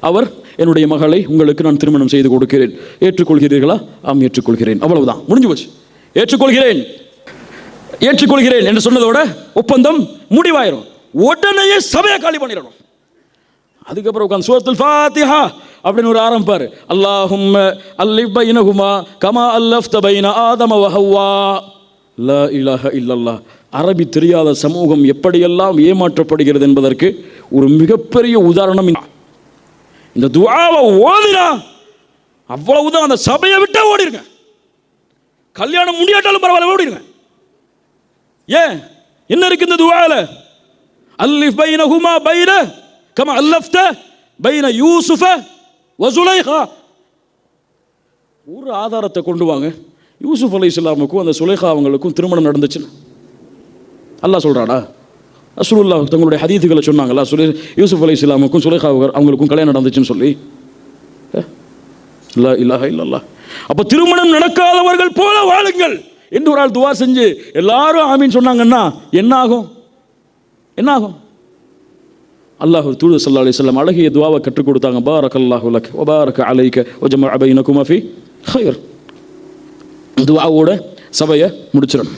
அவர் என்னுடைய மகளை உங்களுக்கு நான் திருமணம் செய்து கொடுக்கிறேன், ஏற்றுக்கொள்கிறீர்களா? ஆம், ஏற்றுக்கொள்கிறேன். அவ்வளவுதான், முடிஞ்சு போச்சு. ஏற்றுக்கொள்கிறேன் என்று சொன்னதோட ஒப்பந்தம் முடிவாயிரும். உடனே சபையை காலி பண்ணிடணும். அதுக்கப்புறம் உட்காந்து சூரத்துல் ஃபாத்திஹா அப்படின்னு ஒரு ஆரம்பிப்பார். அல்லாஹும்ம அல்லிஃப் பைனஹுமா கமா அல்லஃப்த பைன ஆதம வ ஹவ்வா. லா இலாஹ இல்லல்லாஹ். அரபி தெரியாத சமூகம் எப்படியெல்லாம் ஏமாற்றப்படுகிறது என்பதற்கு ஒரு மிகப்பெரிய உதாரணம். இந்த துஆவை ஓதினா அவ்வளவுதான், அந்த சபையை விட்டா ஓடிருங்க. கல்யாணம் முடியாட்டாலும் பரவாயில்ல, ஓடிருங்க. ஏன், என்ன இருக்கு இந்த துஆல? அல்லிஃப் பைனஹுமா பைன கமா அல்லஃப்த பைன யூசுஃப வ சுலைஹா. ஒரு ஆதாரத்தை கொண்டு வாங்க. யூசுப் அலைஹிஸ்ஸலாமுக்கும் அந்த சுலைஹா அவங்களுக்கும் திருமணம் நடந்துச்சுன்னு அல்லாஹ் சொல்றாடா? ரசூலுல்லாஹ் தங்களுடைய ஹதீதுகளை சொன்னாங்களா? யூசுப் அலைஹிஸ்ஸலாமுக்கும் சுலைஹா அவங்களுக்கும் கல்யாணம் நடந்துச்சுன்னு சொல்லி? லா இலாஹ இல்லல்லாஹ். அப்ப திருமணம் நடக்காதவர்கள் போல வாழுங்கள் என்று ஒரு ஆள் துவா செஞ்சு எல்லாரும் ஆமீன் சொன்னாங்கன்னா என்ன ஆகும்? அல்லாஹ் தூதர் ஸல்லல்லாஹு அலைஹி வஸல்லம் அழகிய துவாவை கற்றுக் கொடுத்தாங்க. பாரக்கல்லாஹு லக் வ பாரக அலைக வ ஜமஅ பைனகுமா ஃபீ கைர். துஆவோட சபையை முடிச்சிடணும்.